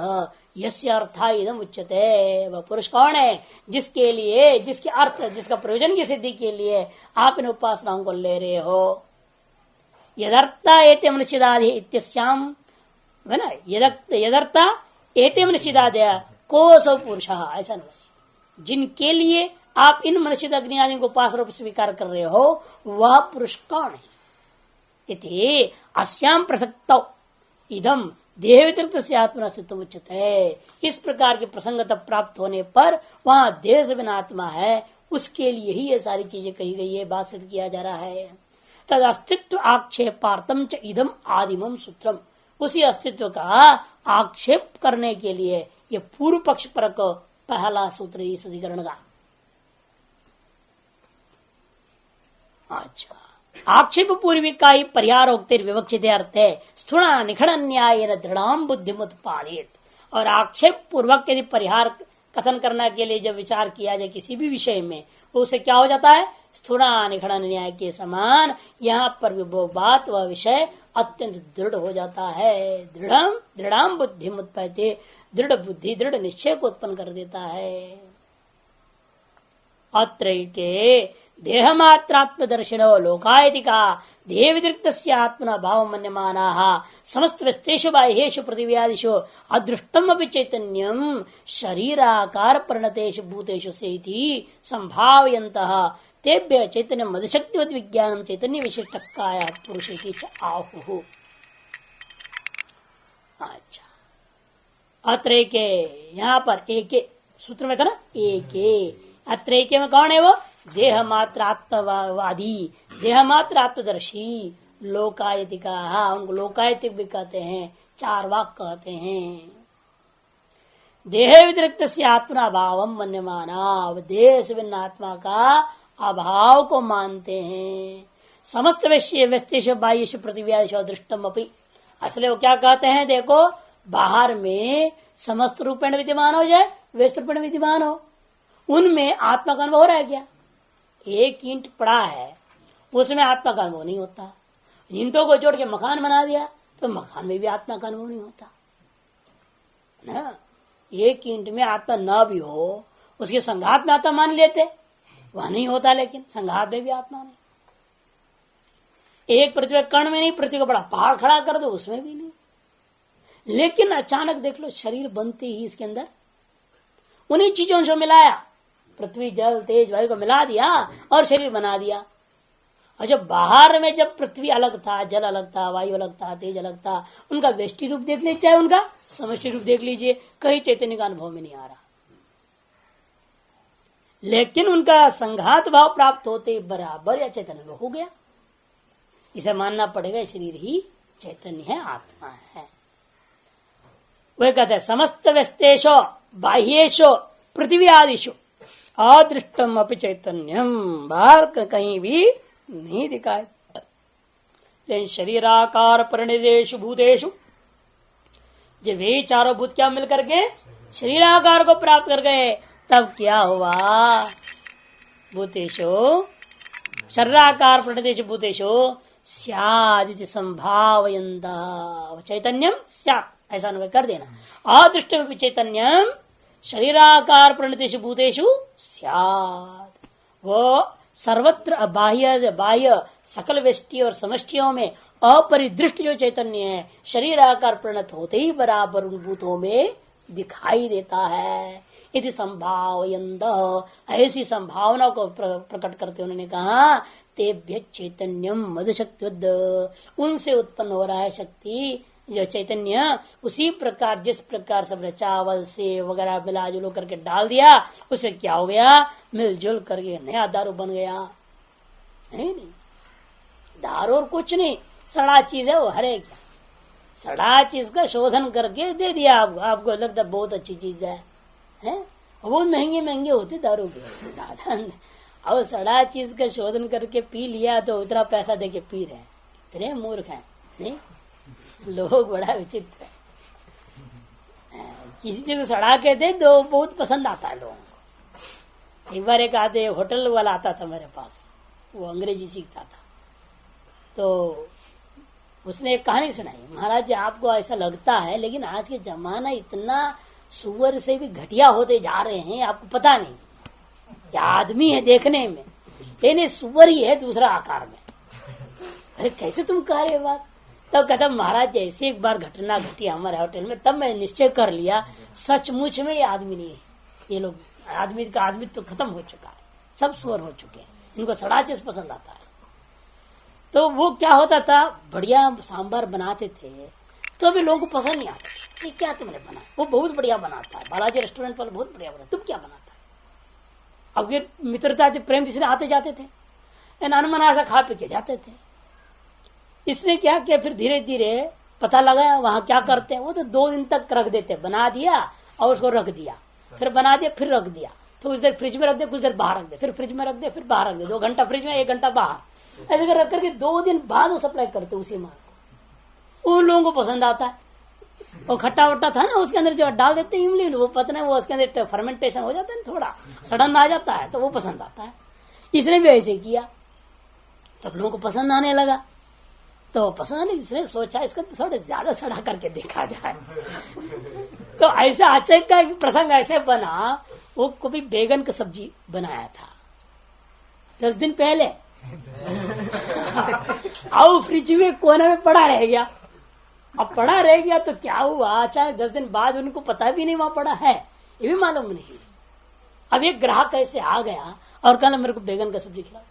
यस्य अर्था इदम उच्यते। वह पुरुष कौन है जिसके लिए, जिसके अर्थ, जिसका प्रयोजन की सिद्धि के लिए आप इन उपासनाओं को ले रहे हो। यदर्था एते मनुष्यदादि इत्यस्याम है ना, यदर्था एते मनुष्यदादय कोसो पुरुष, ऐसा नहीं, जिनके लिए आप इन मनुष्य अग्नि आदि को उपास रूप स्वीकार कर रहे हो वह पुरुष कौन है। इति अस्याम प्रसक्तौ इदम देह व्यतिरिक्त से आत्मा अस्तित्व उच्चते है। इस प्रकार के प्रसंगता प्राप्त होने पर वहां देह से बिना आत्मा है, उसके लिए ही ये सारी चीजें कही गई है, बात सिद्ध किया जा रहा है। तद अस्तित्व आक्षेपार्थम च इदम आदिमम सूत्रम, उसी अस्तित्व का आक्षेप करने के लिए ये पूर्व पक्ष परक पहला सूत्र इस अधिकरण का। अच्छा, आक्षेप पूर्वी का ही परिहारोक्तिर विवक्षित अर्थ है स्थूणा निखड़न न्याय दृढ़ बुद्धि उत्पादित। और आक्षेप पूर्वक यदि परिहार कथन करने के लिए जब विचार किया जाए किसी भी विषय में, उसे क्या हो जाता है, स्थूणा निखड़न न्याय के समान यहाँ पर भी वो बात वह विषय अत्यंत दृढ़ हो जाता है। दृढ़ बुद्धि उत्पत्ति, दृढ़ बुद्धि दृढ़ निश्चय को उत्पन्न कर देता है। अत्र के देहमात्रात्मदर्शिनो लोकायतिका देह व्यतिरिक्त आत्मना भाव मन्यमाना समस्त व्यस्तेषु बाह्येषु पृथिव्यादिषु अदृष्टम अपि चैतन्यम शरीराकार परिणतेषु भूतेषु सेति संभावयन्तः तेभ्य चैतन्य मदशक्तिवत विज्ञानम चैतन्य विशिष्ट काय पुरुषेति च आहुः। अच्छा, अत्र के यहाँ पर एक सूत्र में था ना, एक अत्र में कौन है वो, देह मात्र आत्मवादी, देह मात्र आत्मदर्शी लोकायतिका। हाँ, उनको लोकायतिक भी कहते हैं, चार वाक कहते हैं। देह व्यतिरिक्त से आत्मा भाव मन्यमाना, देह से भिन्न आत्मा का अभाव को मानते हैं। समस्त व्यस्तेश बाह्येषु पृथिव्यादिषु अदृष्टम अपि, असले वो क्या कहते हैं, देखो बाहर में समस्त रूपेण विद्यमान हो जाए, व्यस्त रूपेण विद्यमान हो, उनमें आत्मा का अनुभव हो रहा है क्या? एक ईंट पड़ा है, उसमें आत्मा का अनुभव नहीं होता। ईंटों को जोड़ के मकान बना दिया तो मकान में भी आत्मा का अनुभव नहीं होता ना। एक ईंट में आत्मा न भी हो, उसके संघात में आत्मा मान लेते, वह नहीं होता, लेकिन संघात में भी आत्मा नहीं। एक पृथ्वी कण में नहीं, पृथ्वी को बड़ा पहाड़ खड़ा कर दो, उसमें भी नहीं। लेकिन अचानक देख लो, शरीर बनते ही इसके अंदर उन्हीं चीजों से मिलाया, पृथ्वी जल तेज वायु को मिला दिया और शरीर बना दिया। और जब बाहर में जब पृथ्वी अलग था, जल अलग था, वायु अलग था, तेज अलग था, उनका व्यष्टि रूप देख लीजिए, चाहे उनका समष्टि रूप देख लीजिए, कहीं चैतन्य का अनुभव में नहीं आ रहा। लेकिन उनका संघात भाव प्राप्त होते बराबर या चैतन्य हो गया। इसे मानना पड़ेगा, शरीर ही चैतन्य है, आत्मा है। वह कहते हैं समस्त व्यस्तेषु बाह्येषु पृथ्वी आदिषु अदृष्टम अपि चैतन्यम, बाहर कहीं भी नहीं दिखाए। लेकिन शरीराकार परिणतेषु भूतेषु, जब वे चारों भूत क्या मिलकर के शरीराकार को प्राप्त कर गए, तब क्या हुआ, भूतेषु शरीराकार परिणतेषु भूतेषु स्यादिति संभावयन्तः, चैतन्यम स्यात्, ऐसा अनुवाद कर देना। अदृष्टम चैतन्यम शरीराकार परिणतेषु भूतेषु स्यात्, वो सर्वत्र बाह्य सकल व्यष्टि और समष्टियों में अपरिदृष्ट जो चैतन्य है, शरीराकार परिणत होते ही बराबर उन भूतों में दिखाई देता है। यदि संभावयन्तः, ऐसी संभावना को प्रकट करते उन्होंने कहा, तेभ्य चैतन्यम मदशक्तिवद, उनसे उत्पन्न हो रहा है शक्ति जो चैतन्य, उसी प्रकार जिस प्रकार सबने चावल से वगैरह मिला जुल करके डाल दिया, उसे क्या हो गया, मिलजुल करके नया दारू बन गया। नहीं, दारू और कुछ नहीं, सड़ा चीज है वो, हरे क्या सड़ा चीज का शोधन करके दे दिया आपको लगता बहुत अच्छी चीज है, बहुत महंगे होते दारू के साधन। अब सड़ा चीज का शोधन करके पी लिया तो उतना पैसा दे के पी रहे हैं, इतने मूर्ख हैं। नहीं, लोग बड़ा विचित्र है, किसी चीज को सड़ा के दे दो, बहुत पसंद आता है लोगों को। एक बार एक आते होटल वाला आता था मेरे पास, वो अंग्रेजी सीखता था, तो उसने एक कहानी सुनाई, महाराज जी आपको ऐसा लगता है, लेकिन आज के जमाना इतना सुअर से भी घटिया होते जा रहे हैं, आपको पता नहीं, या आदमी है देखने में, लेकिन सुअर ही है दूसरा आकार में। अरे कैसे तुम कह रहे हो बात? तब कहता महाराज जैसे एक बार घटना घटी हमारे होटल में, तब मैं निश्चय कर लिया सचमुच में ये आदमी नहीं है, ये लोग आदमी का आदमी तो खत्म हो चुका है, सब सुअर हो चुके हैं, इनको सड़ा चीज पसंद आता है। तो वो क्या होता था, बढ़िया सांभर बनाते थे तो भी लोगों को पसंद नहीं आता, ये क्या तुमने बनाया, वो बहुत बढ़िया बनाता है, बालाजी रेस्टोरेंट वाला बहुत बढ़िया बनाता, तुम क्या बनाता है। अब ये मित्रता थी, प्रेम, इसलिए आते जाते थे, अनमना ऐसा खा पी के जाते थे। इसने क्या किया, फिर धीरे धीरे पता लगा वहां क्या करते हैं, वो तो 2 दिन तक रख देते, बना दिया और उसको रख दिया, फिर बना दिया फिर रख दिया, तो कुछ देर फ्रिज में रख दे, कुछ देर बाहर रख दे, फिर फ्रिज में रख दे, फिर बाहर रख दे, 2 घंटा फ्रिज में 1 घंटा बाहर, ऐसे कर रख करके 2 दिन बाद वो सप्लाई करते उसी माल को। उन लोगों को पसंद आता है। और खट्टा वट्टा था ना, उसके अंदर जो डाल देते हैं इमली, वो पता नहीं, वो उसके अंदर फर्मेंटेशन हो जाता है, थोड़ा सड़न आ जाता है, तो वो पसंद आता है। इसने भी ऐसे किया, तब लोगों को पसंद आने लगा। तो पसंद नहीं, इसने सोचा इसका तो थोड़ा ज्यादा सड़ा करके देखा जाए। तो ऐसा अचानक का प्रसंग ऐसे बना, वो कभी बैगन की सब्जी बनाया था 10 दिन पहले, और फ्रिज में कोने में पड़ा रह गया। अब पड़ा रह गया तो क्या हुआ, अचानक 10 दिन बाद उनको पता भी नहीं वहां पड़ा है, ये भी मालूम नहीं। अब एक ग्राहक ऐसे आ गया और कहना मेरे को बैगन का सब्जी खिलाओ।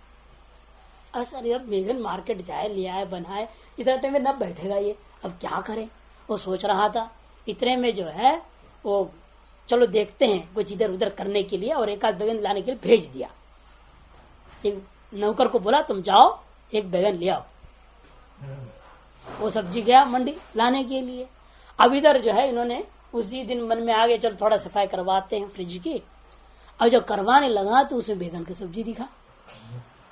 अच्छा यार, बैगन मार्केट जाए, ले आए, बनाए, इतना टाइम में न बैठेगा ये, अब क्या करे। वो सोच रहा था, इतने में जो है वो चलो देखते हैं कुछ इधर उधर करने के लिए, और एक आध बैगन लाने के लिए भेज दिया। एक नौकर को बोला तुम जाओ एक बैगन ले आओ। वो सब्जी गया मंडी लाने के लिए। अब इधर जो है इन्होंने उसी दिन मन में आ गया चलो थोड़ा सफाई करवाते हैं फ्रिज की, और जब करवाने लगा तो उसमें बैगन की सब्जी दिखा।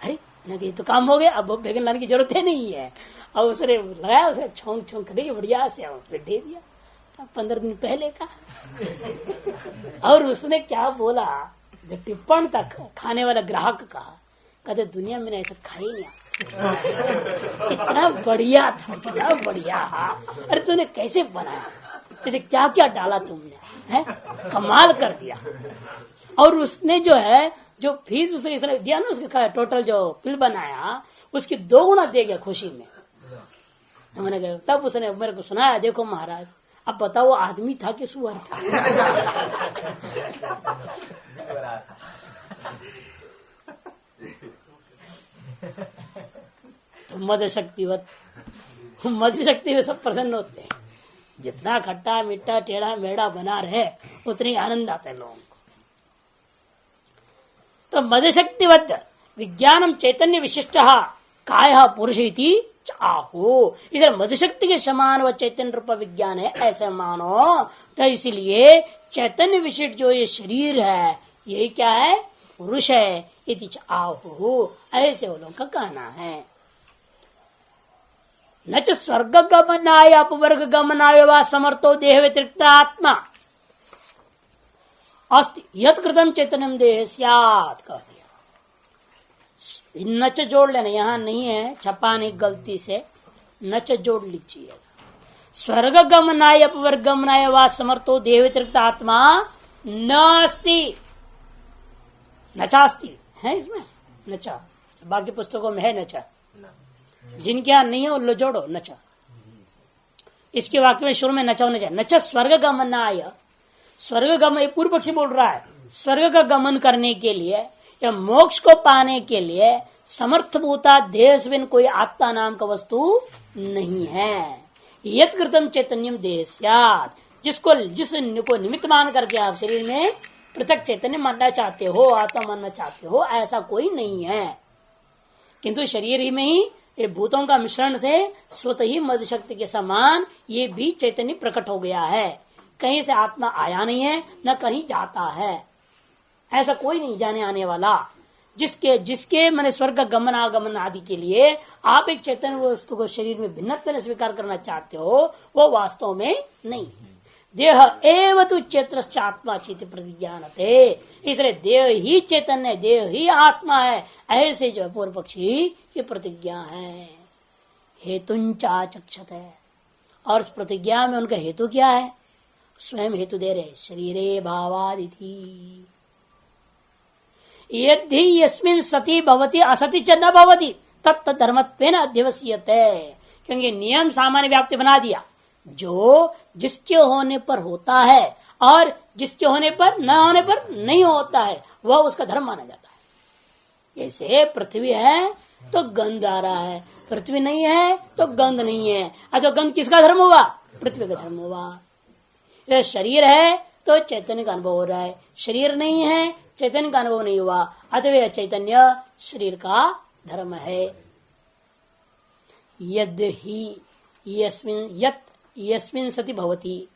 अरे ये तो काम हो गया, अब बैगन लाने की जरूरत ही नहीं है। और उसने लगाया, उसे छोंक छोंक कर बढ़िया से दे दिया, 15 दिन पहले का। और उसने क्या बोला, जो टिप्पण तक खाने वाला ग्राहक का, कहते दुनिया में ऐसा खा ही नहीं आ, इतना बढ़िया था, इतना बढ़िया। अरे तूने कैसे बनाया, ऐसे क्या क्या डाला तुमने, है कमाल कर दिया। और उसने जो है जो फीस उसने दिया ना, उसके टोटल जो बिल बनाया उसकी 2 गुना दे गया खुशी में। मैंने कहा, तब उसने मेरे को सुनाया, देखो महाराज अब बताओ वो आदमी था कि सुअर था। तो मद शक्तिवत, मद शक्ति में सब प्रसन्न होते हैं। जितना खट्टा मीठा टेढ़ा मेढ़ा बना रहे उतनी आनंद आता है लोगों को। तो मद शक्तिवत विज्ञानम चैतन्य विशिष्ट काय पुरुष इति चाहो, इसलिए मद शक्ति के समान वह चैतन्य रूप विज्ञान है ऐसे मानो। तो इसलिए चैतन्य विशिष्ट जो ये शरीर है यही क्या है, पुरुष है। इति चाहो, ऐसे वो लोग का कहना है। न च स्वर्ग गमनाय अपवर्ग गमनाय वा समर्थो देह व्यतिरिक्त आत्मा अस्ति यत् कृतम चैतन्यम देह स्यात् कह दिया। नच जोड़ लेना, यहां नहीं है, छपा नहीं गलती से, नच जोड़ लीजिए। स्वर्ग गमनाय अपवर्ग गमनाय वा समर्थो देह व्यतिरिक्त आत्मा नास्ति, नचास्ति है इसमें नचा, बाकी पुस्तकों में है नचा, जिनके यहां नहीं है वो जोड़ो नचा। इसके वाक्य में शुरू में नचा नचा, नचा स्वर्ग गमनाय, स्वर्ग गमन, पूर्व पक्षी बोल रहा है, स्वर्ग का गमन करने के लिए या मोक्ष को पाने के लिए समर्थभूता देह से कोई आत्मा नाम का वस्तु नहीं है। यत् कृतम चैतन्यम देह स्यात्, जिसको निमित्त मान करके आप शरीर में पृथक चैतन्य मानना चाहते हो, आत्मा मानना चाहते हो, ऐसा कोई नहीं है। किंतु शरीर ही में ही ये भूतों का मिश्रण से स्वतः ही मद शक्ति के समान ये भी चैतन्य प्रकट हो गया है। कहीं से आत्मा आया नहीं है, न कहीं जाता है, ऐसा कोई नहीं जाने आने वाला। जिसके मैंने स्वर्ग का गमन आगमन आदि के लिए आप एक चैतन्य वस्तु को शरीर में भिन्नत्व में स्वीकार करना चाहते हो, वो वास्तव में नहीं है। देह एव तु चेतश्चात्मा चित प्रतिज्ञानते, इसलिए देह ही चैतन्य, देह ही आत्मा है, ऐसे जो पूर्व पक्षी की प्रतिज्ञा है। हेतुंचा चक्षत है, और इस प्रतिज्ञा में उनका हेतु क्या है, स्वयं हेतु दे रहे, शरीरे भावादिति यदि यस्मिन् सति भवति असति च न भवति तत्त धर्मत्वेन अध्यवस्यते, क्योंकि नियम सामान्य व्याप्ति बना दिया, जो जिसके होने पर होता है और जिसके होने पर न होने पर नहीं होता है वह उसका धर्म माना जाता है। ऐसे पृथ्वी है तो गंध आ रहा है, पृथ्वी नहीं है तो गंध नहीं है। अच्छा, गंध किसका धर्म हुआ? पृथ्वी का धर्म हुआ। शरीर है तो चैतन्य का अनुभव हो रहा है, शरीर नहीं है चैतन्य का अनुभव नहीं हुआ, अतः चैतन्य शरीर का धर्म है। यद ही यस्मिन् सति भवति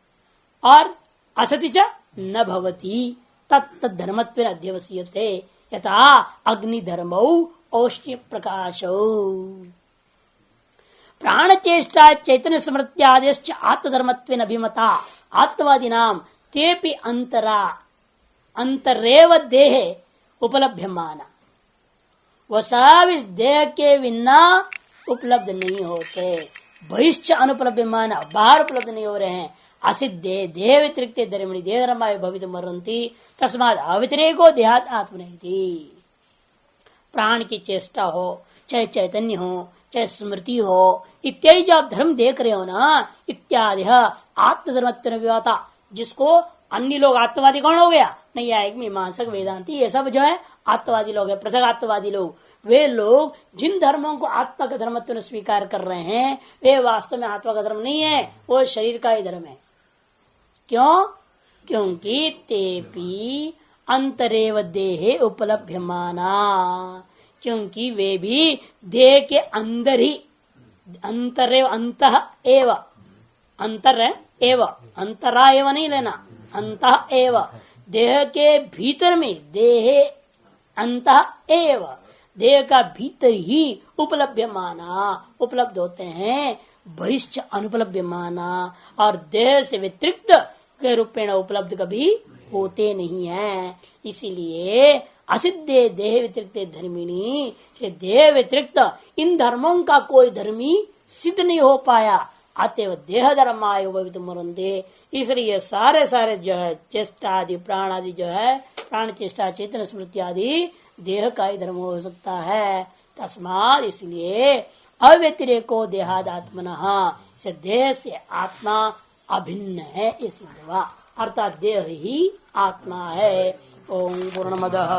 और असति च न भवति तत् धर्मत्वेन अध्यवस्यते यथा अग्नि धर्मौ औष्ण्य प्रकाशौ। प्राण चेष्टा चैतन्य स्मृत्यादिश्च आत्मधर्मत्वेन अभिमता आत्मवादिनां तेपि अंतरेव देहे उपलभ्यमाना। वह सब इस देह के बिना उपलब्ध नहीं होते, बहिश्च अनुपलभ्यमाना, बाहर उपलब्ध नहीं हो रहे हैं। असिद्धे देह व्यतिरिक्त धर्मिणी देह धर्माय भवित मरंती तस्माद अव्यतिरेको देहात आत्मनिति। प्राण की चेष्टा हो, चाहे चैतन्य हो, चाहे स्मृति हो, इत्यादि जो आप धर्म देख रहे हो ना, इत्यादि आत्मधर्मत्वेन विवाता, जिसको अन्य लोग आत्मवादी कौन हो गया? नहीं आएगी मीमांसक वेदांती, ये सब जो है आत्मवादी लोग है, पृथक आत्मवादी लोग। वे लोग जिन धर्मों को आत्मा का धर्मत्व स्वीकार कर रहे हैं वे वास्तव में आत्मा का धर्म नहीं है, वो शरीर का ही धर्म है। क्यों? क्योंकि तेपी अंतरेव देहे उपलभ्यमाना, क्योंकि वे भी देह के अंदर ही, अंतरेव अंतः एव, अंतर एव, अंतरा एव नहीं लेना, अंतः एव, देह के भीतर में, देहे अंतः एव, देह का भीतर ही उपलभ्यमाना, उपलब्ध होते हैं। बहिश्च अनुपलभ्यमाना, और देह से व्यतिरिक्त के रूपेण उपलब्ध कभी होते नहीं है। इसीलिए असिद्धे देह व्यतिरिक्त धर्मिणी, से देह व्यतिरिक्त इन धर्मों का कोई धर्मी सिद्ध नहीं हो पाया। अतएव देह धर्म आय मरंदे, इसलिए सारे जो है चेष्टा आदि प्राण आदि जो है, प्राण चेष्टा चेतन स्मृति आदि देह का ही धर्म हो सकता है। तस्मात् इसलिए अव्यतिरेको देहादात्मनः, इसे देह से आत्मा अभिन्न है, इस हुआ, अर्थात देह ही आत्मा है। ओम पूर्णमदः